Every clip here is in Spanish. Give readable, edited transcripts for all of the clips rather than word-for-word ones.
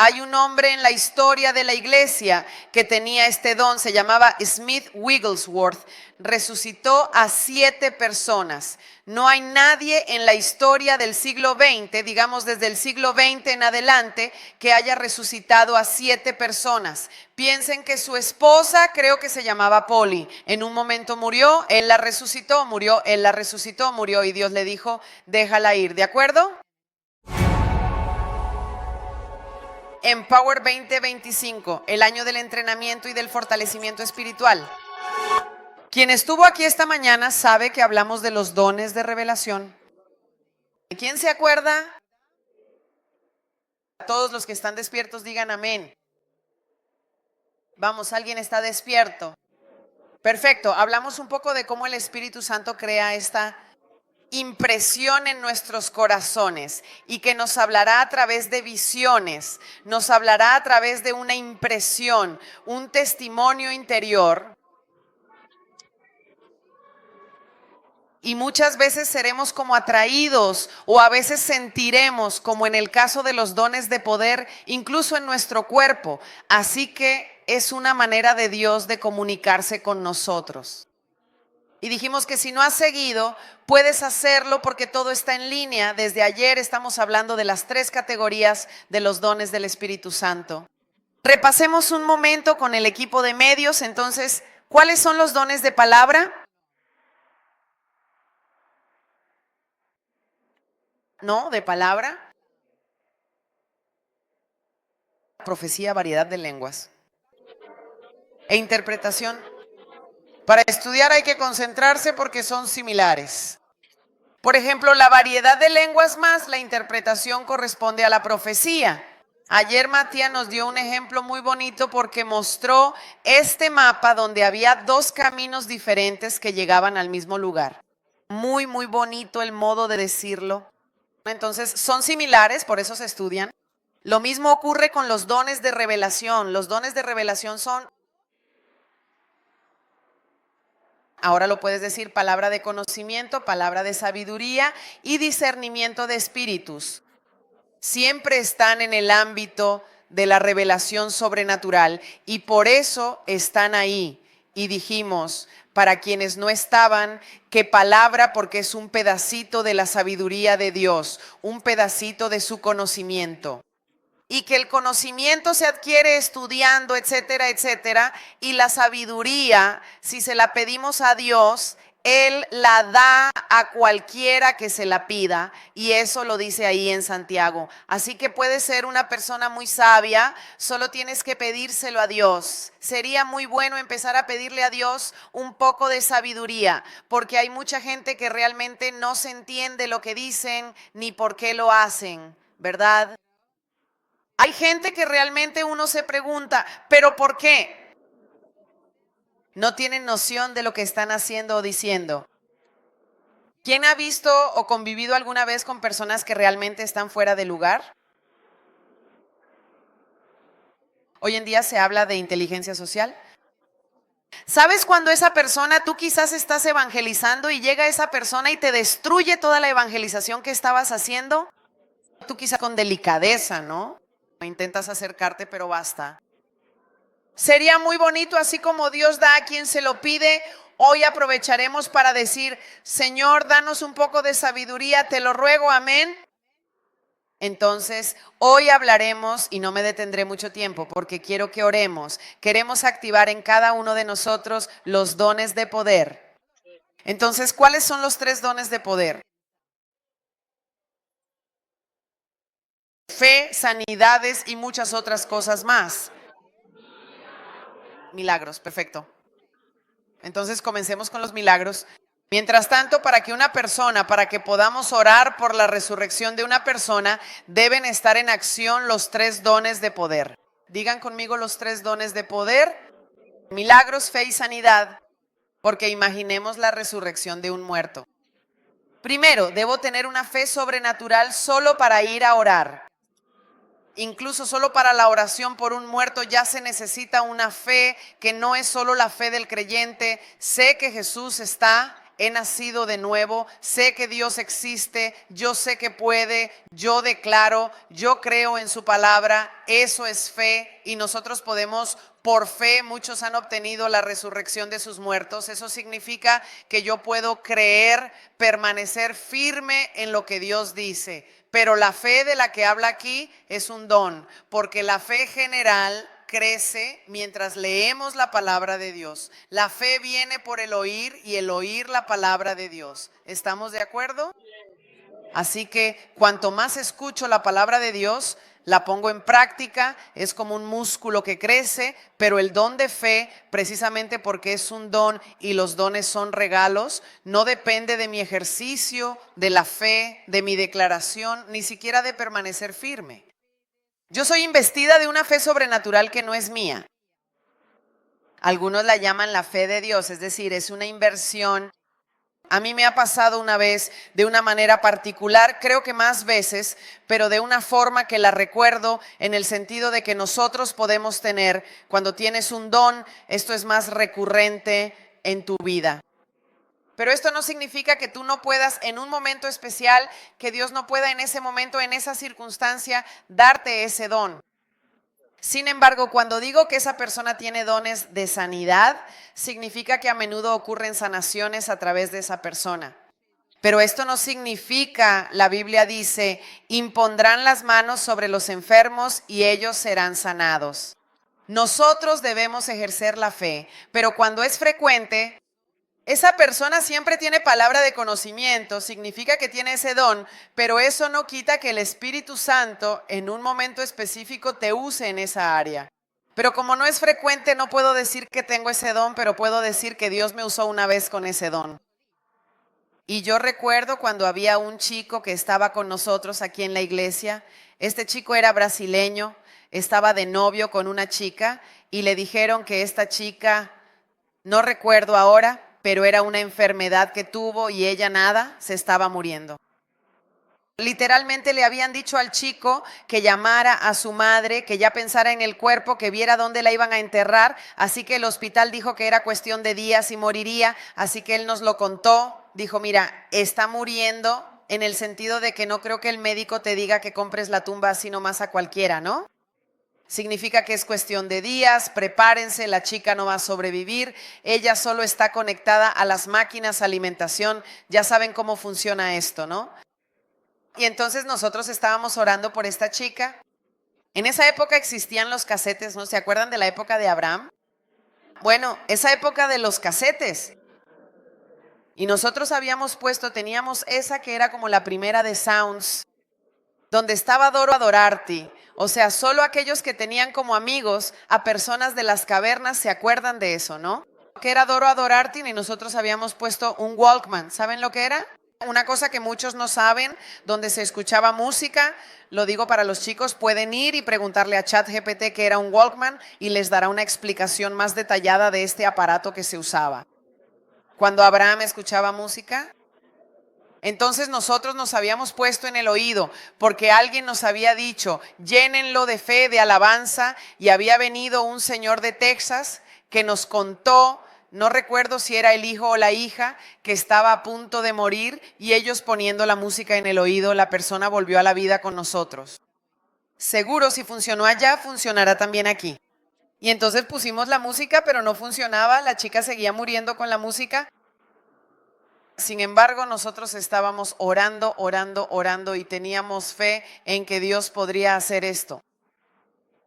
Hay un hombre en la historia de la iglesia que tenía este don, se llamaba Smith Wigglesworth. Resucitó a 7 personas. No hay nadie en la historia del siglo XX, digamos desde el siglo XX en adelante, que haya resucitado a 7 personas. Piensen que su esposa, creo que se llamaba Polly, en un momento murió, él la resucitó, murió, él la resucitó, murió, y Dios le dijo, déjala ir, ¿de acuerdo? Empower 2025, el año del entrenamiento y del fortalecimiento espiritual. Quien estuvo aquí esta mañana sabe que hablamos de los dones de revelación. ¿Quién se acuerda? Todos los que están despiertos digan amén. Vamos, ¿alguien está despierto? Perfecto, hablamos un poco de cómo el Espíritu Santo crea esta impresión en nuestros corazones y que nos hablará a través de visiones, nos hablará a través de una impresión, un testimonio interior. Y muchas veces seremos como atraídos o a veces sentiremos, como en el caso de los dones de poder, incluso en nuestro cuerpo. Así que es una manera de Dios de comunicarse con nosotros. Y dijimos que si no has seguido, puedes hacerlo porque todo está en línea. Desde ayer estamos hablando de las 3 categorías de los dones del Espíritu Santo. Repasemos un momento con el equipo de medios. Entonces, ¿cuáles son los dones de palabra? ¿No? ¿De palabra? Profecía, variedad de lenguas. E interpretación. Para estudiar hay que concentrarse porque son similares. Por ejemplo, la variedad de lenguas más la interpretación corresponde a la profecía. Ayer Matías nos dio un ejemplo muy bonito porque mostró este mapa donde había 2 caminos diferentes que llegaban al mismo lugar. Muy, muy bonito el modo de decirlo. Entonces, son similares, por eso se estudian. Lo mismo ocurre con los dones de revelación. Los dones de revelación son, ahora lo puedes decir, palabra de conocimiento, palabra de sabiduría y discernimiento de espíritus. Siempre están en el ámbito de la revelación sobrenatural y por eso están ahí. Y dijimos, para quienes no estaban, que palabra porque es un pedacito de la sabiduría de Dios, un pedacito de su conocimiento. Y que el conocimiento se adquiere estudiando, etcétera, etcétera. Y la sabiduría, si se la pedimos a Dios, Él la da a cualquiera que se la pida. Y eso lo dice ahí en Santiago. Así que puedes ser una persona muy sabia, solo tienes que pedírselo a Dios. Sería muy bueno empezar a pedirle a Dios un poco de sabiduría, porque hay mucha gente que realmente no se entiende lo que dicen ni por qué lo hacen, ¿verdad? Hay gente que realmente uno se pregunta, ¿pero por qué? No tienen noción de lo que están haciendo o diciendo. ¿Quién ha visto o convivido alguna vez con personas que realmente están fuera de lugar? Hoy en día se habla de inteligencia social. ¿Sabes cuando esa persona, tú quizás estás evangelizando y llega esa persona y te destruye toda la evangelización que estabas haciendo? Tú quizás con delicadeza, ¿no? Intentas acercarte, pero basta. Sería muy bonito, así como Dios da a quien se lo pide. Hoy aprovecharemos para decir, Señor, danos un poco de sabiduría, te lo ruego, amén. Entonces, hoy hablaremos, y no me detendré mucho tiempo porque quiero que oremos. Queremos activar en cada uno de nosotros los dones de poder. Entonces, ¿cuáles son los 3 dones de poder? Fe, sanidades y muchas otras cosas más. Milagros, perfecto. Entonces comencemos con los milagros. Mientras tanto, para que podamos orar por la resurrección de una persona, deben estar en acción los 3 dones de poder. Digan conmigo los 3 dones de poder: milagros, fe y sanidad, porque imaginemos la resurrección de un muerto. Primero, debo tener una fe sobrenatural solo para ir a orar. Incluso solo para la oración por un muerto ya se necesita una fe que no es solo la fe del creyente. Sé que Jesús está he nacido de nuevo, sé que Dios existe, yo sé que puede, yo declaro, yo creo en su palabra, eso es fe y nosotros podemos, por fe, muchos han obtenido la resurrección de sus muertos. Eso significa que yo puedo creer, permanecer firme en lo que Dios dice. Pero la fe de la que habla aquí es un don, porque la fe general crece mientras leemos la palabra de Dios. La fe viene por el oír y el oír la palabra de Dios. ¿Estamos de acuerdo? Así que cuanto más escucho la palabra de Dios, la pongo en práctica, es como un músculo que crece, pero el don de fe, precisamente porque es un don y los dones son regalos, no depende de mi ejercicio, de la fe, de mi declaración, ni siquiera de permanecer firme. Yo soy investida de una fe sobrenatural que no es mía. Algunos la llaman la fe de Dios, es decir, es una inversión. A mí me ha pasado una vez de una manera particular, creo que más veces, pero de una forma que la recuerdo en el sentido de que nosotros podemos tener, cuando tienes un don, esto es más recurrente en tu vida. Pero esto no significa que tú no puedas en un momento especial, que Dios no pueda en ese momento, en esa circunstancia, darte ese don. Sin embargo, cuando digo que esa persona tiene dones de sanidad, significa que a menudo ocurren sanaciones a través de esa persona. Pero esto no significa, la Biblia dice, impondrán las manos sobre los enfermos y ellos serán sanados. Nosotros debemos ejercer la fe, pero cuando es frecuente, esa persona siempre tiene palabra de conocimiento, significa que tiene ese don, pero eso no quita que el Espíritu Santo en un momento específico te use en esa área. Pero como no es frecuente, no puedo decir que tengo ese don, pero puedo decir que Dios me usó una vez con ese don. Y yo recuerdo cuando había un chico que estaba con nosotros aquí en la iglesia. Este chico era brasileño, estaba de novio con una chica y le dijeron que esta chica, no recuerdo ahora, pero era una enfermedad que tuvo y ella nada, se estaba muriendo. Literalmente le habían dicho al chico que llamara a su madre, que ya pensara en el cuerpo, que viera dónde la iban a enterrar, así que el hospital dijo que era cuestión de días y moriría, así que él nos lo contó, dijo, mira, está muriendo en el sentido de que no creo que el médico te diga que compres la tumba así nomás a cualquiera, ¿no? Significa que es cuestión de días, prepárense, la chica no va a sobrevivir, ella solo está conectada a las máquinas, alimentación, ya saben cómo funciona esto, ¿no? Y entonces nosotros estábamos orando por esta chica. En esa época existían los casetes, ¿no? ¿Se acuerdan de la época de Abraham? Bueno, esa época de los casetes. Y nosotros habíamos puesto, teníamos esa que era como la primera de Sounds, donde estaba Adoro Adorarte. O sea, solo aquellos que tenían como amigos a personas de las cavernas se acuerdan de eso, ¿no? Que era Adoro Adorarte y nosotros habíamos puesto un Walkman. ¿Saben lo que era? Una cosa que muchos no saben, donde se escuchaba música, lo digo para los chicos, pueden ir y preguntarle a ChatGPT qué era un Walkman y les dará una explicación más detallada de este aparato que se usaba. Cuando Abraham escuchaba música, entonces nosotros nos habíamos puesto en el oído porque alguien nos había dicho, llénenlo de fe, de alabanza, y había venido un señor de Texas que nos contó, no recuerdo si era el hijo o la hija, que estaba a punto de morir y ellos poniendo la música en el oído, la persona volvió a la vida con nosotros. Seguro si funcionó allá, funcionará también aquí. Y entonces pusimos la música, pero no funcionaba, la chica seguía muriendo con la música. Sin embargo, nosotros estábamos orando, orando, orando y teníamos fe en que Dios podría hacer esto.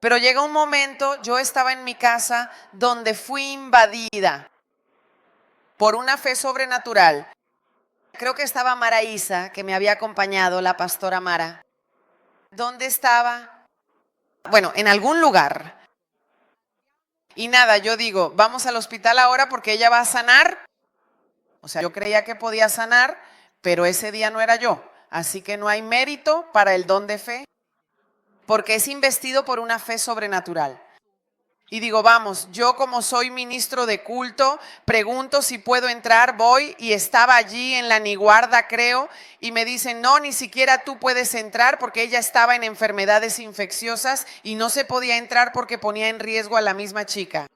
Pero llega un momento, yo estaba en mi casa donde fui invadida por una fe sobrenatural. Creo que estaba Mara Isa, que me había acompañado, la pastora Mara. ¿Dónde estaba? Bueno, en algún lugar. Y nada, yo digo, vamos al hospital ahora porque ella va a sanar. O sea, yo creía que podía sanar, pero ese día no era yo. Así que no hay mérito para el don de fe, porque es investido por una fe sobrenatural. Y digo, vamos, yo como soy ministro de culto, pregunto si puedo entrar, voy y estaba allí en la Niguarda, creo, y me dicen, no, ni siquiera tú puedes entrar porque ella estaba en enfermedades infecciosas y no se podía entrar porque ponía en riesgo a la misma chica.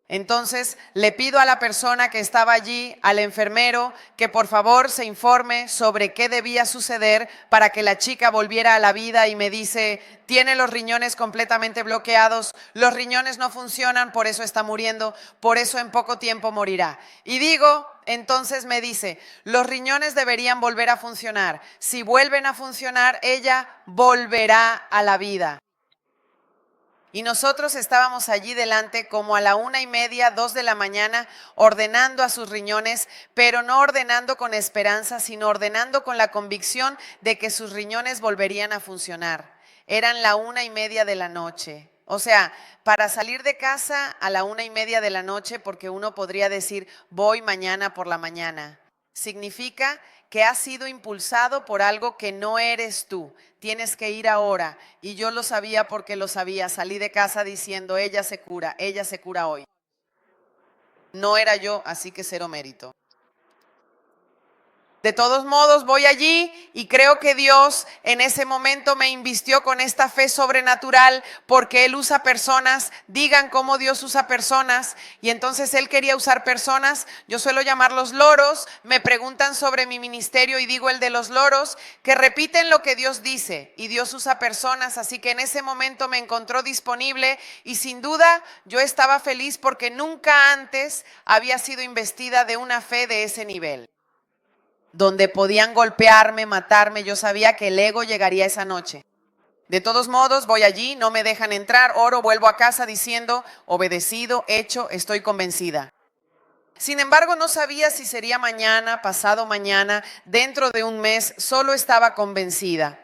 Entonces le pido a la persona que estaba allí, al enfermero, que por favor se informe sobre qué debía suceder para que la chica volviera a la vida, y me dice, tiene los riñones completamente bloqueados, los riñones no funcionan, por eso está muriendo, por eso en poco tiempo morirá. Y digo, entonces me dice, los riñones deberían volver a funcionar. Si vuelven a funcionar, ella volverá a la vida. Y nosotros estábamos allí delante como a la 1:30, 2 de la mañana, ordenando a sus riñones, pero no ordenando con esperanza, sino ordenando con la convicción de que sus riñones volverían a funcionar. Eran la 1:30 de la noche. O sea, para salir de casa a la 1:30 de la noche, porque uno podría decir, voy mañana por la mañana, significa que has sido impulsado por algo que no eres tú. Tienes que ir ahora. Y yo lo sabía porque lo sabía. Salí de casa diciendo, ella se cura hoy. No era yo, así que cero mérito. De todos modos, voy allí y creo que Dios en ese momento me invistió con esta fe sobrenatural, porque Él usa personas. Digan cómo Dios usa personas. Y entonces Él quería usar personas. Yo suelo llamarlos loros. Me preguntan sobre mi ministerio y digo el de los loros, que repiten lo que Dios dice. Y Dios usa personas. Así que en ese momento me encontró disponible y sin duda yo estaba feliz porque nunca antes había sido investida de una fe de ese nivel, donde podían golpearme, matarme. Yo sabía que el ego llegaría esa noche. De todos modos, voy allí, no me dejan entrar, oro, vuelvo a casa diciendo, obedecido, hecho, estoy convencida. Sin embargo, no sabía si sería mañana, pasado mañana, dentro de un mes, solo estaba convencida.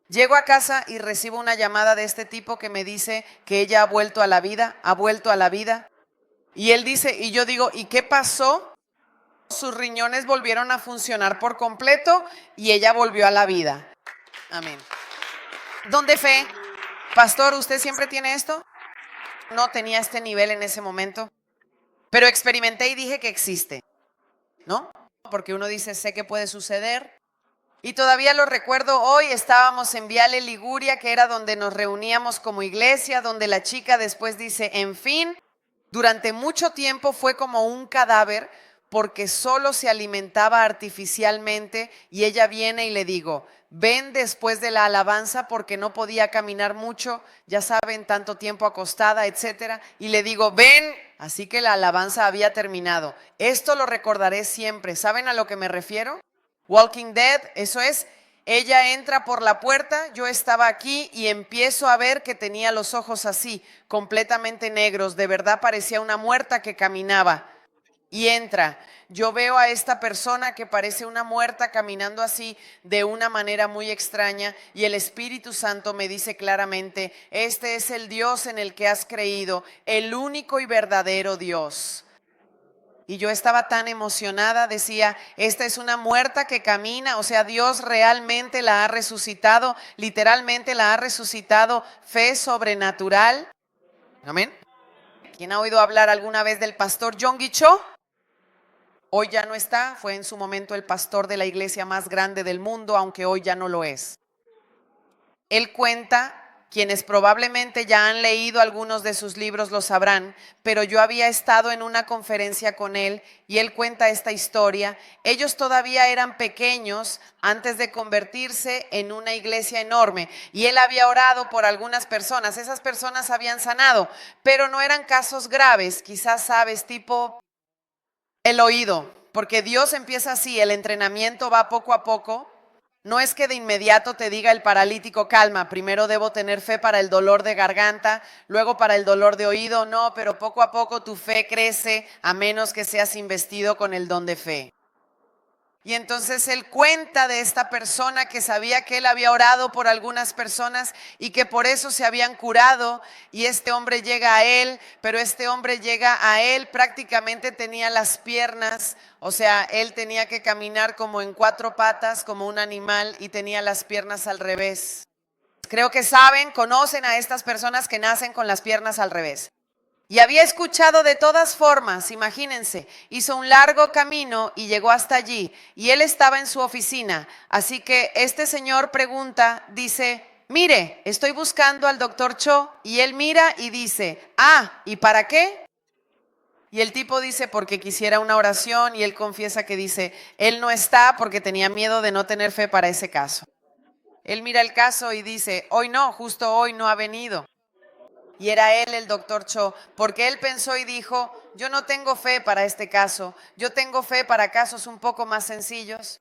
Llego a casa y recibo una llamada de este tipo que me dice que ella ha vuelto a la vida, ha vuelto a la vida. Y él dice, y yo digo, ¿y qué pasó? Sus riñones volvieron a funcionar por completo y ella volvió a la vida. Amén. ¿Dónde fe? Pastor, ¿usted siempre tiene esto? No tenía este nivel en ese momento, pero experimenté y dije que existe, ¿no? Porque uno dice, sé que puede suceder. Y todavía lo recuerdo, hoy estábamos en Viale, Liguria, que era donde nos reuníamos como iglesia, donde la chica después dice, en fin, durante mucho tiempo fue como un cadáver, porque solo se alimentaba artificialmente, y ella viene y le digo, ven después de la alabanza, porque no podía caminar mucho, ya saben, tanto tiempo acostada, etcétera, y le digo, ven, así que la alabanza había terminado. Esto lo recordaré siempre. ¿Saben a lo que me refiero? Walking Dead, eso es. Ella entra por la puerta, yo estaba aquí y empiezo a ver que tenía los ojos así, completamente negros, de verdad parecía una muerta que caminaba. Y entra, yo veo a esta persona que parece una muerta caminando así de una manera muy extraña, y el Espíritu Santo me dice claramente, este es el Dios en el que has creído, el único y verdadero Dios. Y yo estaba tan emocionada, decía, esta es una muerta que camina, o sea, Dios realmente la ha resucitado, literalmente la ha resucitado, fe sobrenatural. Amén. ¿Quién ha oído hablar alguna vez del pastor Yonggi Cho? Hoy ya no está, fue en su momento el pastor de la iglesia más grande del mundo, aunque hoy ya no lo es. Él cuenta, quienes probablemente ya han leído algunos de sus libros lo sabrán, pero yo había estado en una conferencia con él y él cuenta esta historia. Ellos todavía eran pequeños antes de convertirse en una iglesia enorme, y él había orado por algunas personas. Esas personas habían sanado, pero no eran casos graves, quizás sabes, tipo el oído, porque Dios empieza así, el entrenamiento va poco a poco. No es que de inmediato te diga el paralítico, calma, primero debo tener fe para el dolor de garganta, luego para el dolor de oído, no, pero poco a poco tu fe crece, a menos que seas investido con el don de fe. Y entonces él cuenta de esta persona que sabía que él había orado por algunas personas y que por eso se habían curado, y este hombre llega a él, pero este hombre llega a él, prácticamente tenía las piernas, o sea, él tenía que caminar como en 4 patas, como un animal, y tenía las piernas al revés. Creo que saben, conocen a estas personas que nacen con las piernas al revés. Y había escuchado de todas formas, imagínense, hizo un largo camino y llegó hasta allí. Y él estaba en su oficina. Así que este señor pregunta, dice, mire, estoy buscando al doctor Cho. Y él mira y dice, ¿y para qué? Y el tipo dice porque quisiera una oración y él confiesa que dice, él no está porque tenía miedo de no tener fe para ese caso. Él mira el caso y dice, hoy no, justo hoy no ha venido. Y era él el doctor Cho, porque él pensó y dijo, yo no tengo fe para este caso, yo tengo fe para casos un poco más sencillos.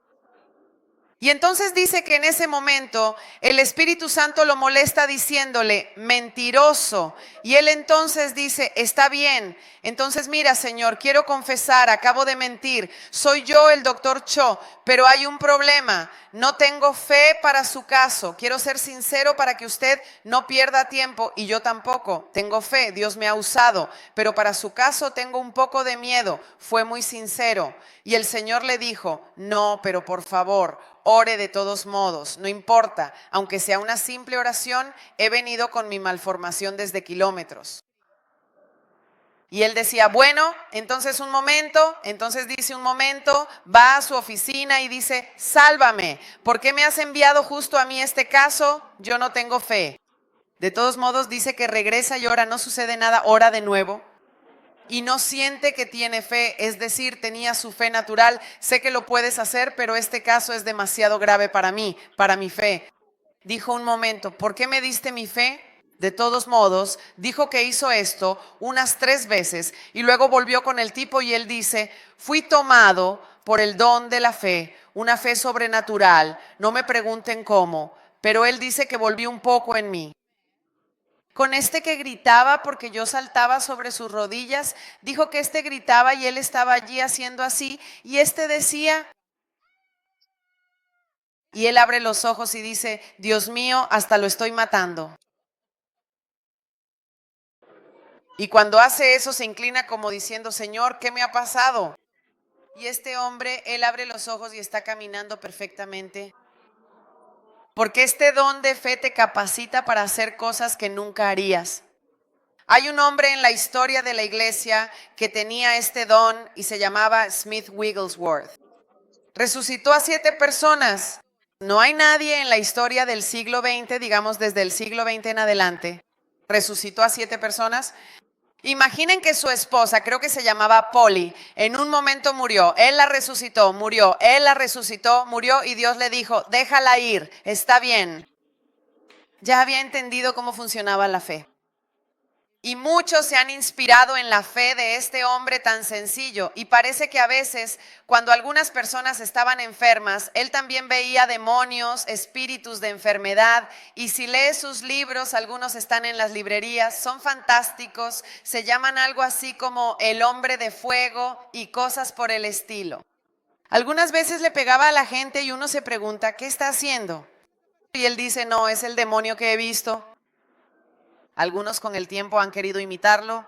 Y entonces dice que en ese momento el Espíritu Santo lo molesta diciéndole, mentiroso. Y él entonces dice, está bien. Entonces mira, Señor, quiero confesar, acabo de mentir. Soy yo el doctor Cho, pero hay un problema. No tengo fe para su caso. Quiero ser sincero para que usted no pierda tiempo y yo tampoco. Tengo fe, Dios me ha usado, pero para su caso tengo un poco de miedo. Fue muy sincero. Y el Señor le dijo, no, pero por favor, ore de todos modos, no importa, aunque sea una simple oración, he venido con mi malformación desde kilómetros. Y él decía, bueno, entonces dice un momento, va a su oficina y dice, sálvame, ¿por qué me has enviado justo a mí este caso? Yo no tengo fe. De todos modos dice que regresa y ora, no sucede nada, ora de nuevo. Y no siente que tiene fe, es decir, tenía su fe natural. Sé que lo puedes hacer, pero este caso es demasiado grave para mí, para mi fe. Dijo un momento, ¿por qué me diste mi fe? De todos modos, dijo que hizo esto unas 3 veces y luego volvió con el tipo y él dice, fui tomado por el don de la fe, una fe sobrenatural, no me pregunten cómo, pero él dice que volvió un poco en mí. Con este que gritaba porque yo saltaba sobre sus rodillas, dijo que este gritaba y él estaba allí haciendo así y este decía, y él abre los ojos y dice, Dios mío, hasta lo estoy matando. Y cuando hace eso se inclina como diciendo, Señor, ¿qué me ha pasado? Y este hombre, él abre los ojos y está caminando perfectamente. Porque este don de fe te capacita para hacer cosas que nunca harías. Hay un hombre en la historia de la iglesia que tenía este don y se llamaba Smith Wigglesworth. Resucitó a 7 personas. No hay nadie en la historia del siglo XX, digamos desde el siglo XX en adelante, resucitó a 7 personas. Imaginen que su esposa, creo que se llamaba Polly, en un momento murió, él la resucitó, murió, él la resucitó, murió y Dios le dijo, déjala ir, está bien. Ya había entendido cómo funcionaba la fe. Y muchos se han inspirado en la fe de este hombre tan sencillo. Y parece que a veces, cuando algunas personas estaban enfermas, él también veía demonios, espíritus de enfermedad. Y si lees sus libros, algunos están en las librerías, son fantásticos. Se llaman algo así como El hombre de fuego y cosas por el estilo. Algunas veces le pegaba a la gente y uno se pregunta, ¿qué está haciendo? Y él dice, no, es el demonio que he visto. Algunos con el tiempo han querido imitarlo.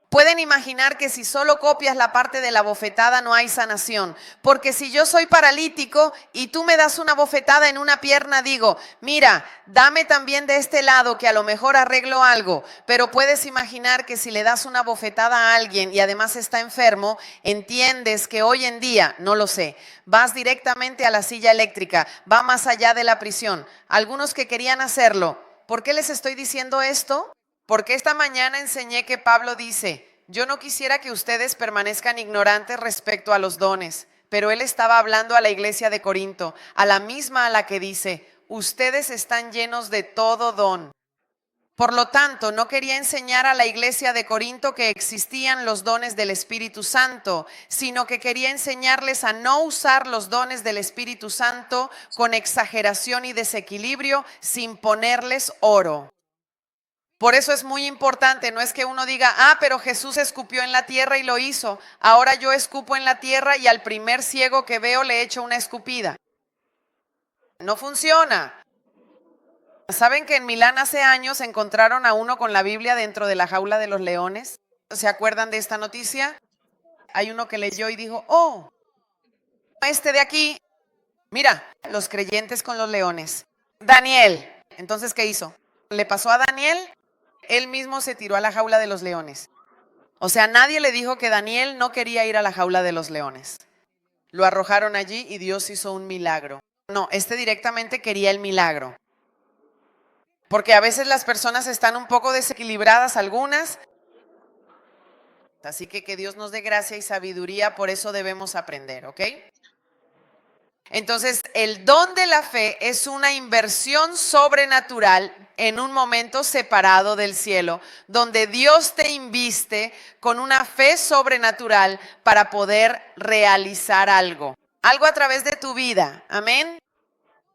Pueden imaginar que si solo copias la parte de la bofetada no hay sanación. Porque si yo soy paralítico y tú me das una bofetada en una pierna, digo, mira, dame también de este lado que a lo mejor arreglo algo. Pero puedes imaginar que si le das una bofetada a alguien y además está enfermo, entiendes que hoy en día, no lo sé, vas directamente a la silla eléctrica, va más allá de la prisión. Algunos que querían hacerlo. ¿Por qué les estoy diciendo esto? Porque esta mañana enseñé que Pablo dice, yo no quisiera que ustedes permanezcan ignorantes respecto a los dones, pero él estaba hablando a la iglesia de Corinto, a la misma a la que dice, ustedes están llenos de todo don. Por lo tanto, no quería enseñar a la iglesia de Corinto que existían los dones del Espíritu Santo, sino que quería enseñarles a no usar los dones del Espíritu Santo con exageración y desequilibrio sin ponerles oro. Por eso es muy importante, no es que uno diga, pero Jesús escupió en la tierra y lo hizo. Ahora yo escupo en la tierra y al primer ciego que veo le echo una escupida. No funciona. ¿Saben que en Milán hace años encontraron a uno con la Biblia dentro de la jaula de los leones? ¿Se acuerdan de esta noticia? Hay uno que leyó y dijo, este de aquí, mira, los creyentes con los leones. Daniel, entonces, ¿qué hizo? Le pasó a Daniel, él mismo se tiró a la jaula de los leones. O sea, nadie le dijo que Daniel no quería ir a la jaula de los leones. Lo arrojaron allí y Dios hizo un milagro. No, este directamente quería el milagro. Porque a veces las personas están un poco desequilibradas, algunas. Así que Dios nos dé gracia y sabiduría, por eso debemos aprender, ¿ok? Entonces, el don de la fe es una inversión sobrenatural en un momento separado del cielo, donde Dios te inviste con una fe sobrenatural para poder realizar algo a través de tu vida. Amén.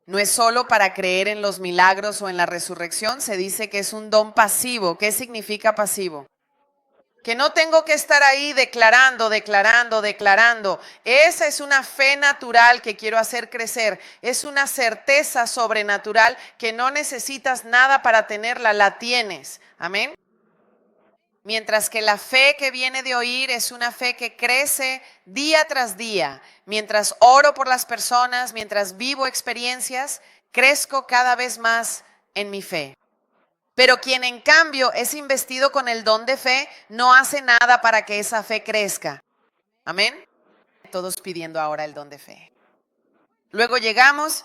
No es solo para creer en los milagros o en la resurrección, se dice que es un don pasivo. ¿Qué significa pasivo? Que no tengo que estar ahí declarando, declarando, declarando. Esa es una fe natural que quiero hacer crecer. Es una certeza sobrenatural que no necesitas nada para tenerla, la tienes. Amén. Mientras que la fe que viene de oír es una fe que crece día tras día. Mientras oro por las personas, mientras vivo experiencias, crezco cada vez más en mi fe. Pero quien en cambio es investido con el don de fe, no hace nada para que esa fe crezca. Amén. Todos pidiendo ahora el don de fe. Luego llegamos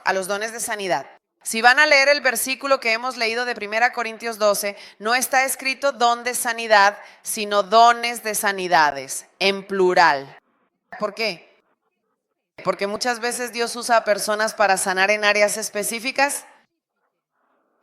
a los dones de sanidad. Si van a leer el versículo que hemos leído de 1 Corintios 12, no está escrito don de sanidad, sino dones de sanidades, en plural. ¿Por qué? Porque muchas veces Dios usa a personas para sanar en áreas específicas.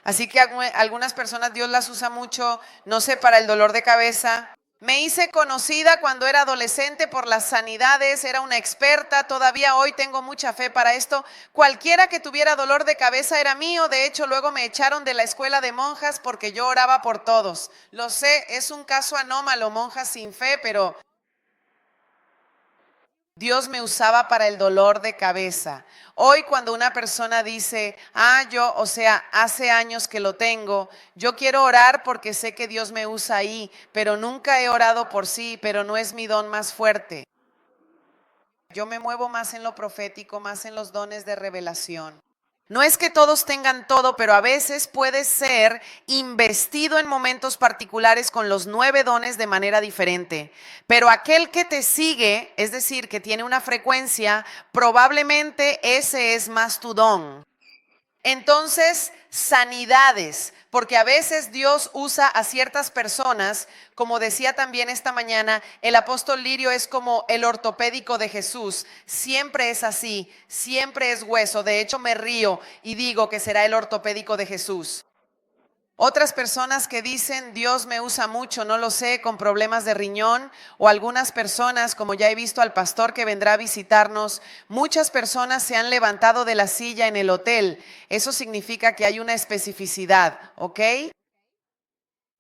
Así que algunas personas Dios las usa mucho, no sé, para el dolor de cabeza. Me hice conocida cuando era adolescente por las sanidades, era una experta, todavía hoy tengo mucha fe para esto. Cualquiera que tuviera dolor de cabeza era mío, de hecho luego me echaron de la escuela de monjas porque yo oraba por todos. Lo sé, es un caso anómalo, monjas sin fe, pero Dios me usaba para el dolor de cabeza. Hoy cuando una persona dice, hace años que lo tengo, yo quiero orar porque sé que Dios me usa ahí, pero nunca he orado por sí, pero no es mi don más fuerte. Yo me muevo más en lo profético, más en los dones de revelación. No es que todos tengan todo, pero a veces puedes ser investido en momentos particulares con los 9 dones de manera diferente. Pero aquel que te sigue, es decir, que tiene una frecuencia, probablemente ese es más tu don. Entonces, sanidades, porque a veces Dios usa a ciertas personas, como decía también esta mañana, el apóstol Lirio es como el ortopédico de Jesús, siempre es así, siempre es hueso, de hecho me río y digo que será el ortopédico de Jesús. Otras personas que dicen, Dios me usa mucho, no lo sé, con problemas de riñón, o algunas personas, como ya he visto al pastor que vendrá a visitarnos, muchas personas se han levantado de la silla en el hotel. Eso significa que hay una especificidad, ¿ok?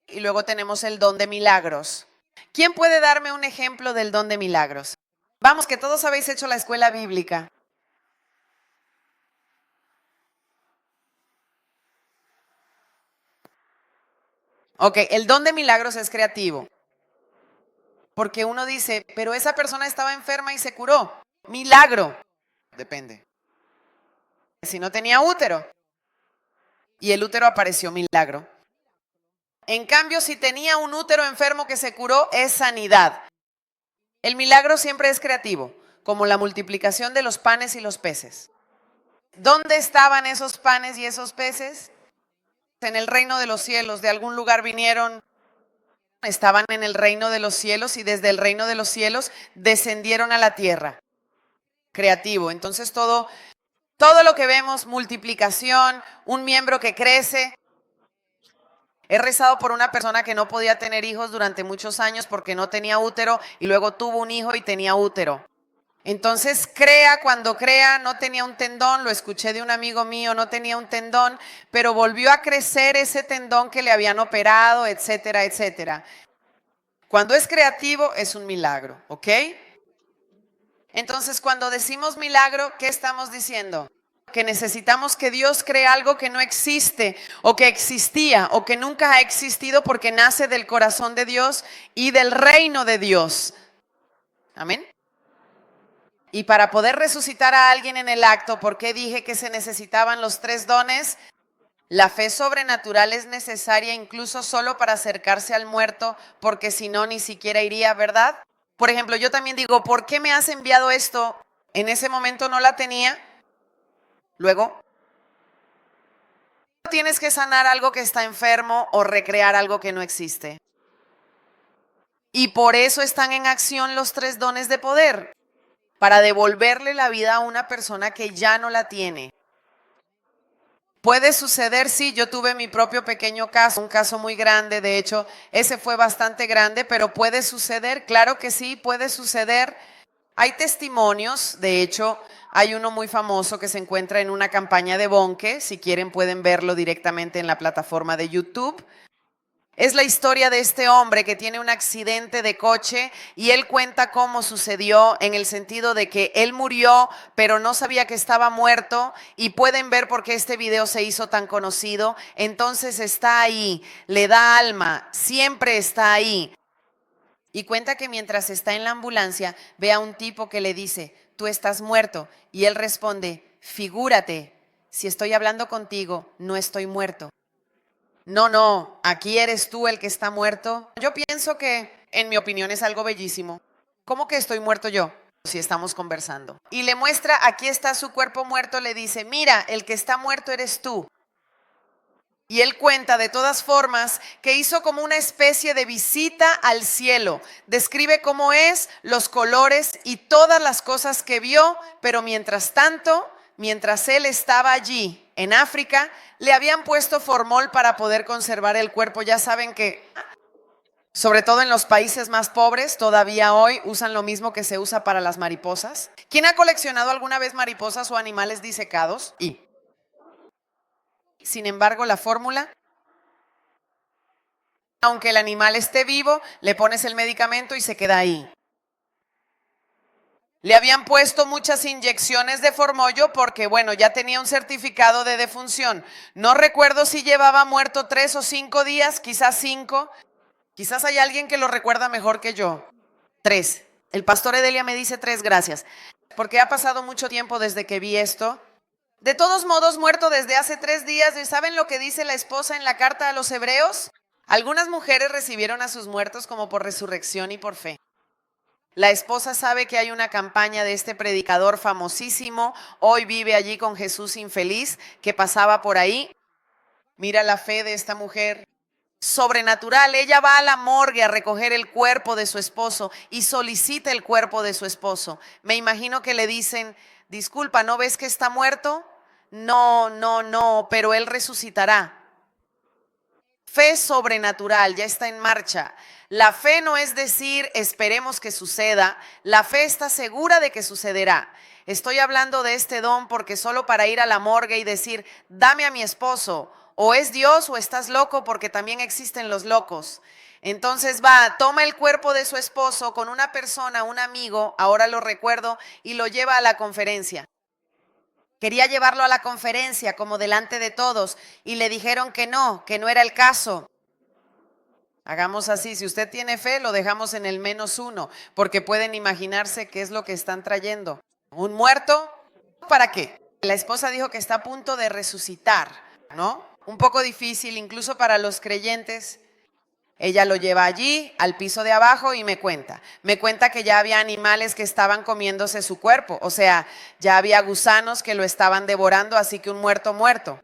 Y luego tenemos el don de milagros. ¿Quién puede darme un ejemplo del don de milagros? Vamos, que todos habéis hecho la escuela bíblica. Ok, el don de milagros es creativo. Porque uno dice, pero esa persona estaba enferma y se curó. Milagro. Depende. Si no tenía útero y el útero apareció, milagro. En cambio, si tenía un útero enfermo que se curó, es sanidad. El milagro siempre es creativo, como la multiplicación de los panes y los peces. ¿Dónde estaban esos panes y esos peces? En el reino de los cielos. De algún lugar vinieron, estaban en el reino de los cielos y desde el reino de los cielos descendieron a la tierra. Creativo. Entonces todo lo que vemos, multiplicación, un miembro que crece. He rezado por una persona que no podía tener hijos durante muchos años porque no tenía útero y luego tuvo un hijo y tenía útero. Entonces crea, cuando crea, no tenía un tendón, lo escuché de un amigo mío, no tenía un tendón, pero volvió a crecer ese tendón que le habían operado, etcétera, etcétera. Cuando es creativo es un milagro, ¿ok? Entonces cuando decimos milagro, ¿qué estamos diciendo? Que necesitamos que Dios cree algo que no existe o que existía o que nunca ha existido porque nace del corazón de Dios y del reino de Dios. Amén. Y para poder resucitar a alguien en el acto, ¿por qué dije que se necesitaban los 3 dones? La fe sobrenatural es necesaria incluso solo para acercarse al muerto, porque si no, ni siquiera iría, ¿verdad? Por ejemplo, yo también digo, ¿por qué me has enviado esto? En ese momento no la tenía. Luego, tienes que sanar algo que está enfermo o recrear algo que no existe. Y por eso están en acción los 3 dones de poder, para devolverle la vida a una persona que ya no la tiene. Puede suceder, sí, yo tuve mi propio pequeño caso, un caso muy grande, de hecho, ese fue bastante grande, pero puede suceder, claro que sí, puede suceder. Hay testimonios, de hecho, hay uno muy famoso que se encuentra en una campaña de Bonke, si quieren pueden verlo directamente en la plataforma de YouTube. Es la historia de este hombre que tiene un accidente de coche y él cuenta cómo sucedió en el sentido de que él murió, pero no sabía que estaba muerto y pueden ver por qué este video se hizo tan conocido. Entonces está ahí, le da alma, siempre está ahí. Y cuenta que mientras está en la ambulancia ve a un tipo que le dice, tú estás muerto. Y él responde, figúrate, si estoy hablando contigo, no estoy muerto. No, aquí eres tú el que está muerto. Yo pienso que, en mi opinión, es algo bellísimo. ¿Cómo que estoy muerto yo? Si estamos conversando. Y le muestra, aquí está su cuerpo muerto, le dice, mira, el que está muerto eres tú. Y él cuenta de todas formas que hizo como una especie de visita al cielo. Describe cómo es, los colores y todas las cosas que vio, pero mientras tanto, mientras él estaba allí en África, le habían puesto formol para poder conservar el cuerpo. Ya saben que, sobre todo en los países más pobres, todavía hoy usan lo mismo que se usa para las mariposas. ¿Quién ha coleccionado alguna vez mariposas o animales disecados? Y, sin embargo, la fórmula, aunque el animal esté vivo, le pones el medicamento y se queda ahí. Le habían puesto muchas inyecciones de formollo porque, bueno, ya tenía un certificado de defunción. No recuerdo si llevaba muerto 3 o 5 días, quizás 5. Quizás hay alguien que lo recuerda mejor que yo. 3. El pastor Edelia me dice 3, gracias. Porque ha pasado mucho tiempo desde que vi esto. De todos modos, muerto desde hace 3 días. ¿Y saben lo que dice la esposa en la carta a los hebreos? Algunas mujeres recibieron a sus muertos como por resurrección y por fe. La esposa sabe que hay una campaña de este predicador famosísimo, hoy vive allí con Jesús infeliz, que pasaba por ahí. Mira la fe de esta mujer. Sobrenatural, ella va a la morgue a recoger el cuerpo de su esposo y solicita el cuerpo de su esposo. Me imagino que le dicen, disculpa, ¿no ves que está muerto? No, pero él resucitará. Fe sobrenatural, ya está en marcha. La fe no es decir, esperemos que suceda. La fe está segura de que sucederá. Estoy hablando de este don porque solo para ir a la morgue y decir, dame a mi esposo, o es Dios o estás loco, porque también existen los locos. Entonces va, toma el cuerpo de su esposo con una persona, un amigo, ahora lo recuerdo, y lo lleva a la conferencia. Quería llevarlo a la conferencia como delante de todos y le dijeron que no era el caso. Hagamos así, si usted tiene fe, lo dejamos en el -1, porque pueden imaginarse qué es lo que están trayendo. ¿Un muerto? ¿Para qué? La esposa dijo que está a punto de resucitar, ¿no? Un poco difícil, incluso para los creyentes. Ella lo lleva allí, al piso de abajo, y me cuenta que ya había animales que estaban comiéndose su cuerpo, o sea, ya había gusanos que lo estaban devorando, así que un muerto.